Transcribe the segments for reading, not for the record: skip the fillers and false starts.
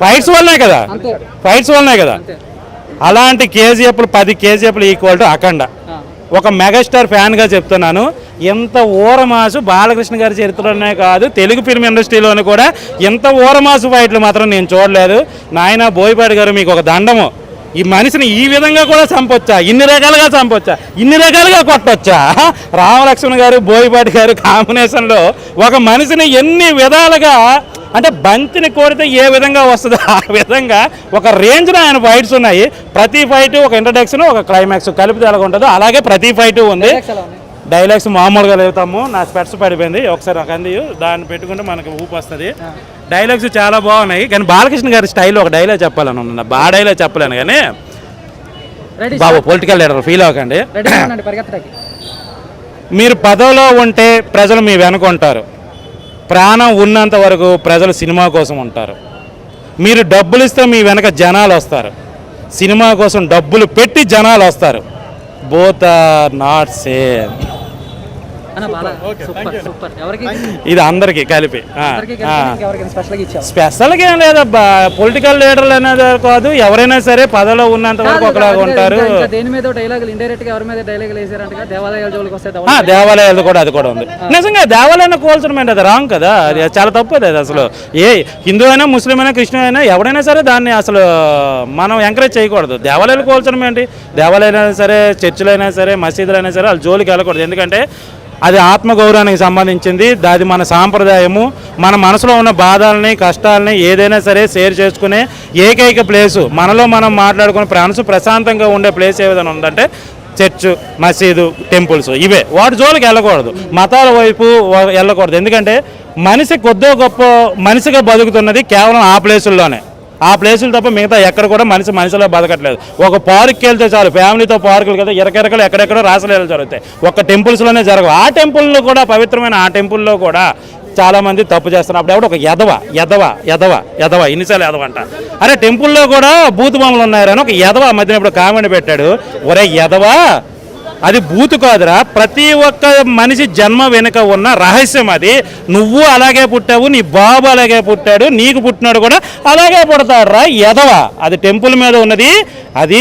Fights వల్లనే కదా అలాంటి కేజీఎఫ్లు 10 కేజీఎఫ్లు ఈక్వల్ టు అఖండ. ఒక మెగాస్టార్ ఫ్యాన్గా చెప్తున్నాను, ఎంత ఊరమాసు బాలకృష్ణ గారి చరిత్రలోనే కాదు తెలుగు ఫిల్మ్ ఇండస్ట్రీలోనే కూడా ఎంత ఊరమాసు ఫైట్లు మాత్రం నేను చూడలేదు. నాయన బోయపాటి గారు మీకు ఒక దండము. ఈ మనిషిని ఈ విధంగా కూడా చంపొచ్చా, ఇన్ని రకాలుగా చంపొచ్చా, ఇన్ని రకాలుగా కొట్టొచ్చా? రామలక్ష్మణ్ గారు బోయపాటి గారు కాంబినేషన్లో ఒక మనిషిని ఎన్ని విధాలుగా అంటే బంతిని కోరితే ఏ విధంగా వస్తుందో ఆ విధంగా ఒక రేంజ్లో ఆయన ఫైట్స్ ఉన్నాయి. ప్రతి ఫైట్ ఒక ఇంట్రడక్షన్ ఒక క్లైమాక్స్ కలిపితే ఎలా ఉంటుందో అలాగే ప్రతి ఫైట్ ఉంది. డైలాగ్స్ మామూలుగా లేవుతాము. నా స్పెట్స్ పడిపోయింది, ఒకసారి ఒక అంది దాన్ని పెట్టుకుంటే మనకు ఊపు వస్తుంది. డైలాగ్స్ చాలా బాగున్నాయి, కానీ బాలకృష్ణ గారి స్టైల్లో ఒక డైలాగ్ చెప్పాలని ఉన్నా. బాగా డైలాగ్ చెప్పలేను కానీ బాబు పొలిటికల్ లీడర్ ఫీల్ అవ్వకండి. మీరు పదవిలో ఉంటే ప్రజలు మీ వెనుకుంటారు, ప్రాణం ఉన్నంత వరకు ప్రజలు సినిమా కోసం ఉంటారు. మీరు డబ్బులు ఇస్తే మీ వెనక జనాలు వస్తారు, సినిమా కోసం డబ్బులు పెట్టి జనాలు వస్తారు. Both are not same. ఇది అందరికి కలిపి స్పెషల్గా ఏం లేదబ్బా. పొలిటికల్ లీడర్లు అనేది కాదు, ఎవరైనా సరే పదవిలో ఉన్నంత వరకు ఒకలాగా ఉంటారు. దేవాలయాలు కూడా అది కూడా ఉంది. నిజంగా దేవాలయాన్ని కోల్చడం ఏంటి, అది రాంగ్ కదా, అది చాలా తప్పు. అది అసలు ఏ హిందూ అయినా ముస్లిం అయినా క్రిస్టియన్ అయినా ఎవరైనా సరే దాన్ని అసలు మనం ఎంకరేజ్ చేయకూడదు. దేవాలయాలు కోల్చడం ఏంటి, దేవాలయాలైనా సరే చర్చిలైనా సరే మసీదులైనా సరే వాళ్ళ జోలికి వెళ్ళకూడదు. ఎందుకంటే అది ఆత్మగౌరవానికి సంబంధించింది. అది మన సాంప్రదాయము. మన మనసులో ఉన్న బాధల్ని కష్టాలని ఏదైనా సరే షేర్ చేసుకునే ఏకైక ప్లేసు, మనలో మనం మాట్లాడుకునే మనసు ప్రశాంతంగా ఉండే ప్లేస్ ఏదైనా ఉందంటే చర్చ్, మసీదు, టెంపుల్స్. ఇవే. వాటి జోలికి వెళ్ళకూడదు, మతాల వైపు వెళ్ళకూడదు. ఎందుకంటే మనిషి కొద్దో గొప్ప మనిషిగా బతుకుతున్నది కేవలం ఆ ప్లేసుల్లోనే. ఆ ప్లేసులు తప్ప మిగతా ఎక్కడ కూడా మనిషిలో బతకట్లేదు. ఒక పార్క్కి వెళ్తే చాలు, ఫ్యామిలీతో పార్కులు కదా ఎరకెరకలు ఎక్కడెక్కడో రాసలీలలు జరుగుతాయి, ఒక్క టెంపుల్స్లోనే జరగవు. ఆ టెంపుల్లో కూడా పవిత్రమైన ఆ టెంపుల్లో కూడా చాలామంది తప్పు చేస్తున్నారు. అప్పుడు ఎవడు ఒక ఎదవ ఇన్నిసార్లు ఎదవ అంట. అరే టెంపుల్లో కూడా బూతు బొమ్మలు ఉన్నాయని ఒక ఎదవ మధ్యన ఇప్పుడు కామెంట్ పెట్టాడు. ఒరే ఎదవా, అది బూతు కాదురా, ప్రతి ఒక్క మనిషి జన్మ వెనుక ఉన్న రహస్యం అది. నువ్వు అలాగే పుట్టావు, నీ బాబు అలాగే పుట్టాడు, నీకు పుట్టినాడు కూడా అలాగే పుడతాడు రా ఎదవ. అది టెంపుల్ మీద ఉన్నది, అది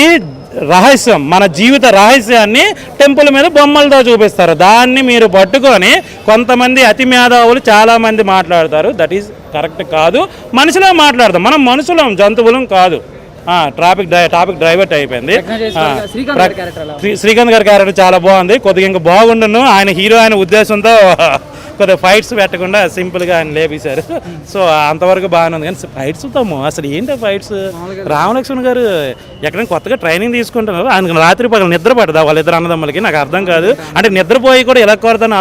రహస్యం. మన జీవిత రహస్యాన్ని టెంపుల్ మీద బొమ్మలతో చూపిస్తారు. దాన్ని మీరు పట్టుకొని కొంతమంది అతి మేధావులు చాలామంది మాట్లాడతారు. దట్ ఈజ్ కరెక్ట్ కాదు. మనిషిలో మాట్లాడతాం, మనం మనుషులం, జంతువులం కాదు. టాపిక్ డైవర్ట్ అయిపోయింది. శ్రీకాంత్ గారి క్యారెక్టర్ చాలా బాగుంది. కొద్దిగా ఇంకా బాగుండును. ఆయన హీరో అయిన ఉద్దేశంతో కొద్దిగా ఫైట్స్ పెట్టకుండా సింపుల్గా ఆయన లేపేశారు. సో అంతవరకు బాగానే ఉంది. కానీ ఫైట్స్ చూద్దాము, అసలు ఏంటి ఫైట్స్? రామలక్ష్మణ్ గారు ఎక్కడైనా కొత్తగా ట్రైనింగ్ తీసుకుంటున్నారు. ఆయనకు రాత్రి పగలు నిద్ర పడదా వాళ్ళిద్దరు అన్నదమ్ములకి? నాకు అర్థం కాదు. అంటే నిద్రపోయి కూడా ఇలా కొడతాను,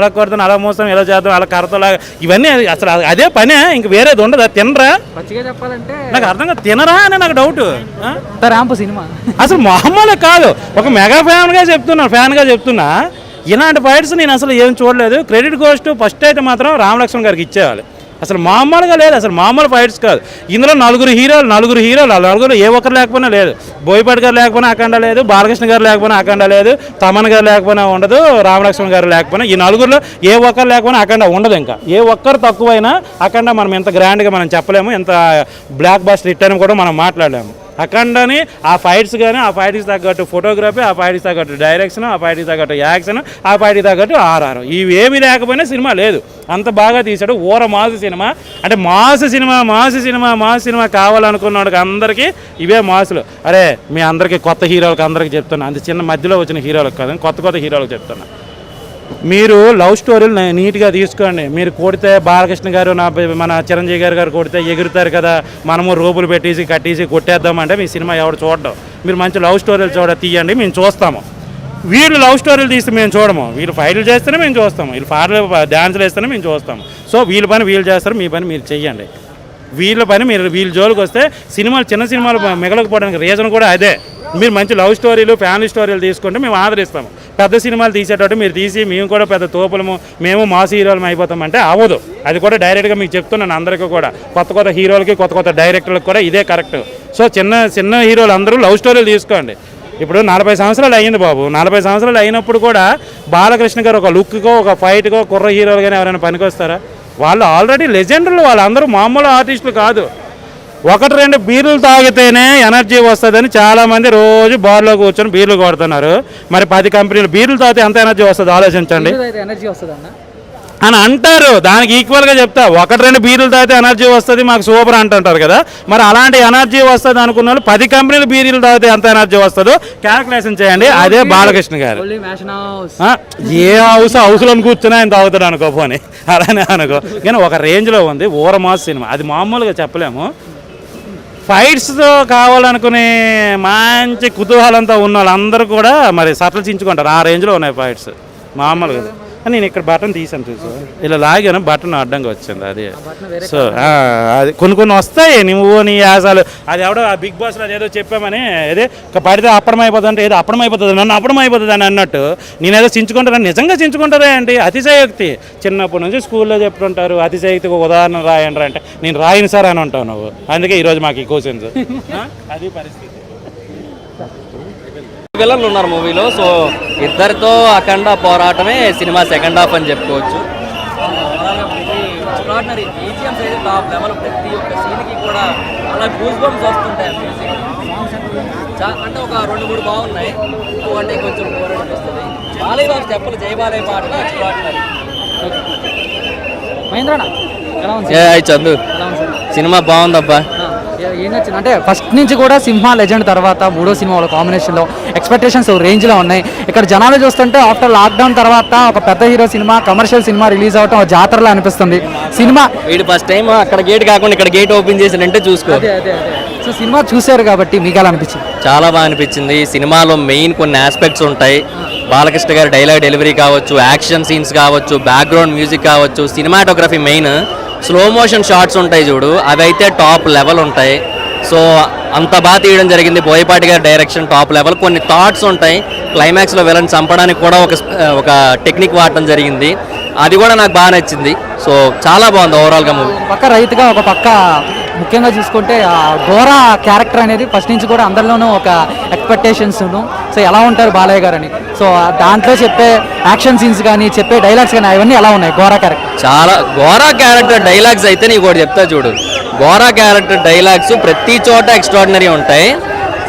అలా మోస్తాం, ఇలా చేద్దాం, అలా కడతలాగా ఇవన్నీ అసలు అదే పనే, ఇంక వేరేది ఉండదు. తినరా? చెప్పాలంటే నాకు అర్థం కాదు, తినరా అని నాకు డౌట్. సినిమా అసలు మామూలు కాదు. ఒక మెగా ఫ్యాన్గా చెప్తున్నా ఇలాంటి ఫైట్స్ నేను అసలు ఏం చూడలేదు. క్రెడిట్ గోస్ట్ ఫస్ట్ అయితే మాత్రం రామలక్ష్మణ్ గారికి ఇచ్చేయాలి. అసలు మామూలుగా లేదు, అసలు మామూలు ఫైట్స్ కాదు. ఇందులో నలుగురు హీరోలు ఏ ఒక్కరు లేకపోయినా లేదు. బోయపాటి గారు లేకపోయినా అఖండ లేదు, బాలకృష్ణ గారు లేకపోయినా అఖండ లేదు, తమన్ గారు లేకపోయినా ఉండదు, రామలక్ష్మణ్ గారు లేకపోయినా, ఈ నలుగురిలో ఏ ఒక్కరు లేకపోయినా అఖండ ఉండదు. ఇంకా ఏ ఒక్కరు తక్కువైనా అఖండ మనం ఎంత గ్రాండ్గా మనం చెప్పలేము, ఎంత బ్లాక్ బస్టర్ హిట్ అని కూడా మనం మాట్లాడలేము. అఖండని ఆ ఫైట్స్ కానీ, ఆ ఫైట్కి తగ్గట్టు ఫోటోగ్రఫీ, ఆ ఫైట్కి తగ్గట్టు డైరెక్షన్, ఆ ఫైట్కి తగ్గట్టు యాక్షన్, ఆ ఫైట్కి తగ్గట్టు ఆర్ఆర్, ఇవి ఏమీ లేకపోయినా సినిమా లేదు. అంత బాగా తీశాడు. మాసు సినిమా అంటే మాసు సినిమా కావాలనుకున్నాడు అందరికీ ఇవే మాసులు. అరే మీ అందరికీ కొత్త హీరోలకు అందరికీ చెప్తున్నా, అంత చిన్న మధ్యలో వచ్చిన హీరోలకు కాదు, కొత్త హీరోలకు చెప్తున్నా. మీరు లవ్ స్టోరీలు నీట్గా తీసుకోండి. మీరు కొడితే బాలకృష్ణ గారు మన చిరంజీవి గారు కొడితే ఎగురుతారు కదా, మనము రూపులు పెట్టేసి కట్టేసి కొట్టేద్దామంటే మీ సినిమా ఎవరు చూడడం. మీరు మంచి లవ్ స్టోరీలు తీయండి, మేము చూస్తాము. వీళ్ళు లవ్ స్టోరీలు తీస్తే మేము చూడము. వీళ్ళు ఫైట్లు చేస్తేనే మేము చూస్తాము, వీళ్ళు డ్యాన్సులు వేస్తేనే మేము చూస్తాము. సో వీళ్ళ పని వీళ్ళు చేస్తారు, మీ పని మీరు చెయ్యండి. వీళ్ళ జోలికి వస్తే చిన్న సినిమాలు మిగలకపోవడానికి రీజన్ కూడా అదే. మీరు మంచి లవ్ స్టోరీలు, ఫ్యామిలీ స్టోరీలు తీసుకుంటే మేము ఆదరిస్తాము. పెద్ద సినిమాలు తీసేటట్టు మీరు తీసి మేము కూడా పెద్ద తోపులము, మేము మాస్ హీరోలు అయిపోతామంటే అవ్వదు. అది కూడా డైరెక్ట్గా మీకు చెప్తున్నాను అందరికీ కూడా. కొత్త హీరోలకి, కొత్త డైరెక్టర్లకు కూడా ఇదే కరెక్ట్. సో చిన్న హీరోలు అందరూ లవ్ స్టోరీలు తీసుకోండి. ఇప్పుడు 40 సంవత్సరాలు అయ్యింది బాబు. 40 సంవత్సరాలు అయినప్పుడు కూడా బాలకృష్ణ గారు ఒక లుక్కో, ఒక ఫైట్కో కుర్ర హీరోలు కానీ ఎవరైనా పనికొస్తారా? వాళ్ళు ఆల్రెడీ లెజెండర్లు, వాళ్ళందరూ మామూలు ఆర్టిస్టులు కాదు. ఒకటి రెండు బీర్లు తాగితేనే ఎనర్జీ వస్తుందని చాలామంది రోజు బార్లో కూర్చొని బీర్లు కొడుతున్నారు. మరి 10 కంపెనీలు బీర్లు తాగితే ఎంత ఎనర్జీ వస్తుంది ఆలోచించండి ఎనర్జీ వస్తుంది అన్న అని అంటారు. దానికి ఈక్వల్గా చెప్తా, ఒకటి రెండు బీర్లు తాగితే ఎనర్జీ వస్తుంది మాకు సూపర్ అంటుంటారు కదా. మరి అలాంటి ఎనర్జీ వస్తుంది అనుకున్న వాళ్ళు 10 కంపెనీలు బీర్లు తాగితే ఎంత ఎనర్జీ వస్తుందో క్యాల్కులేషన్ చేయండి. అదే బాలకృష్ణ గారు. ఏ హౌస్లో కూర్చుని ఆయన తాగుతాడు అనుకో పోనీ, అలానే అనుకో. కానీ ఒక రేంజ్లో ఉంది ఊరమాస్ సినిమా, అది మామూలుగా చెప్పలేము. ఫైట్స్తో కావాలనుకునే మంచి కుతూహలంతో ఉన్న వాళ్ళందరూ కూడా మరి సట్లు చించుకుంటారు. ఆ రేంజ్లో ఉన్నాయి ఫైట్స్ మామూలుగా. నేను ఇక్కడ బటన్ తీసాను చూసు, ఇలా లాగాను బటన్ అడ్డంగా వచ్చింది. అది సో అది కొన్ని వస్తాయి నువ్వు నీ యాసాలు. అది ఎవడో ఆ బిగ్ బాస్లో ఏదో చెప్పామని ఏదే పడితే అప్పడం అయిపోతుంది అంటే ఏదో అప్పడం అయిపోతుంది నన్ను అప్పడం అయిపోతుంది అని అన్నట్టు నేనేదో చించుకుంటాను. నిజంగా చించుకుంటారా ఏంటి? అతిశయోక్తి. చిన్నప్పటి నుంచి స్కూల్లో చెప్తుంటారు అతిశయోక్తికి ఉదాహరణ రాయండి అంటే నేను రాయను సార్ అని ఉంటావు నువ్వు. అందుకే ఈరోజు మాకు ఈ క్వశ్చన్స్. అది పరిస్థితి. విలన్లు ఉన్నారు మూవీలో. సో ఇద్దరితో అఖండ పోరాటమే సినిమా సెకండ్ హాఫ్ అని చెప్పుకోవచ్చు. ఎక్స్ట్రాడినరీ బీజిఎమ్స్ అయితే టాప్ లెవెల్. ప్రతి ఒక్క సీన్కి కూడా అలా గూస్ బంప్స్ వస్తుంటాయి. మ్యూజిక్ అంటే ఒక 2-3 బాగున్నాయి, అంటే కొంచెం బోర్ అనిపిస్తుంది. బాలయ్య బాబు స్టెప్పులు జై బాలయ్య పాటలు ఎక్స్ట్రాడినరీ. చందు సినిమా బాగుందబ్బా. ఏం నచ్చింది అంటే ఫస్ట్ నుంచి కూడా సింహ లెజెండ్ తర్వాత 3వ సినిమా వాళ్ళ కాంబినేషన్లో ఎక్స్పెక్టేషన్స్ రేంజ్లో ఉన్నాయి. ఇక్కడ జనాలు చూస్తుంటే ఆఫ్టర్ లాక్డౌన్ తర్వాత ఒక పెద్ద hero cinema, commercial cinema release అవటం ఒక జాతరలో అనిపిస్తుంది. సినిమా వీడు ఫస్ట్ టైం అక్కడ గేట్ కాకుండా ఇక్కడ గేట్ ఓపెన్ చేసినంటే చూసుకో. సో సినిమా చూశారు కాబట్టి మీకు ఎలా అనిపించింది? చాలా బాగా అనిపించింది. సినిమాలో మెయిన్ కొన్ని ఆస్పెక్ట్స్ ఉంటాయి. బాలకృష్ణ గారి డైలాగ్ డెలివరీ కావచ్చు, యాక్షన్ సీన్స్ కావచ్చు, బ్యాక్గ్రౌండ్ మ్యూజిక్ కావచ్చు, cinematography main. Slow motion shots ఉంటాయి చూడు, అవి అయితే టాప్ లెవెల్ ఉంటాయి. సో అంత బాగా తీయడం జరిగింది. బోయపాటి గారి డైరెక్షన్ టాప్ లెవెల్. కొన్ని థాట్స్ ఉంటాయి. క్లైమాక్స్లో విలన్ చంపడానికి కూడా ఒక టెక్నిక్ వాడటం జరిగింది. అది కూడా నాకు బాగా నచ్చింది. సో చాలా బాగుంది ఓవరాల్గా మూవీ. పక్క రైతుగా ఒక పక్క ముఖ్యంగా చూసుకుంటే గోరా క్యారెక్టర్ అనేది ఫస్ట్ నుంచి కూడా అందరిలోనూ ఒక ఎక్స్పెక్టేషన్స్. సో ఎలా ఉంటారు బాలయ్య గారు అని. సో దాంట్లో చెప్పే యాక్షన్ సీన్స్ కానీ చెప్పే డైలాగ్స్ కానీ అవన్నీ ఎలా ఉన్నాయి గోరా క్యారెక్టర్? చాలా గోరా క్యారెక్టర్ డైలాగ్స్ అయితే నీకు ఒకటి చెప్తా చూడు. గోరా క్యారెక్టర్ డైలాగ్స్ ప్రతి చోట ఎక్స్ట్రాడినరీ ఉంటాయి.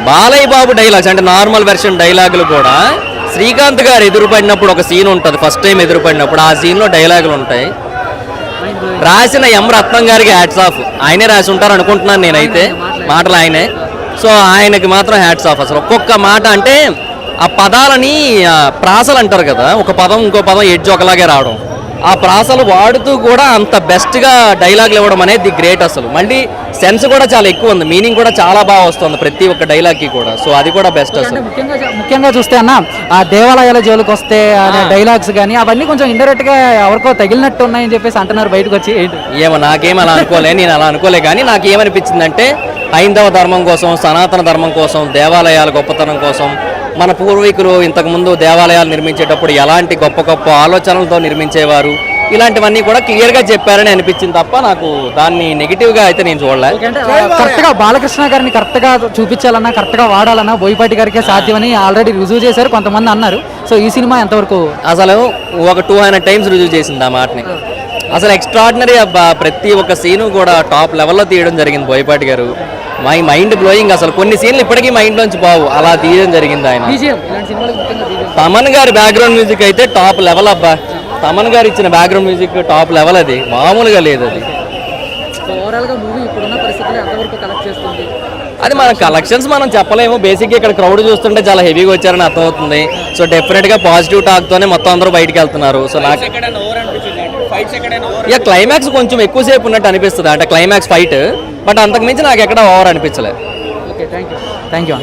బాలయ్య బాబు డైలాగ్స్ అంటే నార్మల్ వెర్షన్ డైలాగులు కూడా శ్రీకాంత్ గారు ఎదురుపడినప్పుడు ఒక సీన్ ఉంటుంది, ఫస్ట్ టైం ఎదురుపడినప్పుడు ఆ సీన్లో డైలాగులు ఉంటాయి. రాసిన ఎం రత్నం గారికి హ్యాట్స్ ఆఫ్. ఆయనే రాసి ఉంటారు అనుకుంటున్నాను నేనైతే, మాటలు ఆయనే. సో ఆయనకి మాత్రం హ్యాట్స్ ఆఫ్. అసలు ఒక్కొక్క మాట అంటే ఆ పదాలని ప్రాసలు అంటారు కదా, ఒక పదం ఇంకో పదం ఎడ్జ్ ఒకలాగే రావడం, ఆ ప్రాసలు వాడుతూ కూడా అంత బెస్ట్గా డైలాగులు ఇవ్వడం అనేది ది గ్రేట్. అసలు మళ్ళీ సెన్స్ కూడా చాలా ఎక్కువ ఉంది, మీనింగ్ కూడా చాలా బాగా వస్తుంది ప్రతి ఒక్క డైలాగ్కి కూడా. సో అది కూడా బెస్ట్. అసలు ముఖ్యంగా చూస్తే అన్న ఆ దేవాలయాల జోలికి వస్తే డైలాగ్స్ కానీ అవన్నీ కొంచెం ఇండైరెక్ట్ గా ఎవరికో తగిలినట్టు ఉన్నాయని చెప్పేసి అంటున్నారు బయటకు వచ్చి. ఏమో నాకేం అలా అనుకోలే, నేను అలా అనుకోలే. కానీ నాకు ఏమనిపించిందంటే హైందవ ధర్మం కోసం, సనాతన ధర్మం కోసం, దేవాలయాల గొప్పతనం కోసం మన పూర్వీకులు ఇంతకుముందు దేవాలయాలు నిర్మించేటప్పుడు ఎలాంటి గొప్ప గొప్ప ఆలోచనలతో నిర్మించేవారు, ఇలాంటివన్నీ కూడా క్లియర్గా చెప్పారని అనిపించింది తప్ప నాకు దాన్ని నెగిటివ్గా అయితే నేను చూడలేదు. కరెక్ట్గా బాలకృష్ణ గారిని కరెక్ట్గా చూపించాలన్నా, కరెక్ట్గా వాడాలన్నా బోయపాటి గారికే సాధ్యమని ఆల్రెడీ రుజువు చేశారు కొంతమంది అన్నారు. సో ఈ సినిమా ఎంతవరకు అసలు ఒక 200 టైమ్స్ రుజువు చేసింది ఆ మాటని. అసలు ఎక్స్ట్రాడినరీ అబ్బా. ప్రతి ఒక్క సీను కూడా టాప్ లెవెల్లో తీయడం జరిగింది బోయపాటి గారు. My mind blowing. అసలు కొన్ని సీన్లు ఇప్పటికీ మైండ్లోంచి బావు అలా తీయడం జరిగింది ఆయన. తమన్ గారి బ్యాక్గ్రౌండ్ మ్యూజిక్ అయితే టాప్ లెవెల్ అబ్బా. తమన్ గారు ఇచ్చిన బ్యాక్గ్రౌండ్ మ్యూజిక్ టాప్ లెవెల్, అది మామూలుగా లేదు. అది అది మన కలెక్షన్స్ మనం చెప్పలేము. బేసిక్గా ఇక్కడ క్రౌడ్ చూస్తుంటే చాలా హెవీగా వచ్చారని అర్థమవుతుంది. సో డెఫినెట్గా పాజిటివ్ టాక్తోనే మొత్తం అందరూ బయటికి వెళ్తున్నారు. సో నాకు ఇక క్లైమాక్స్ కొంచెం ఎక్కువసేపు ఉన్నట్టు అనిపిస్తుంది, అంటే క్లైమాక్స్ ఫైట్. బట్ అంతకుమించి నాకు ఎక్కడ ఓవర్ అనిపించలేదు. Okay, thank you.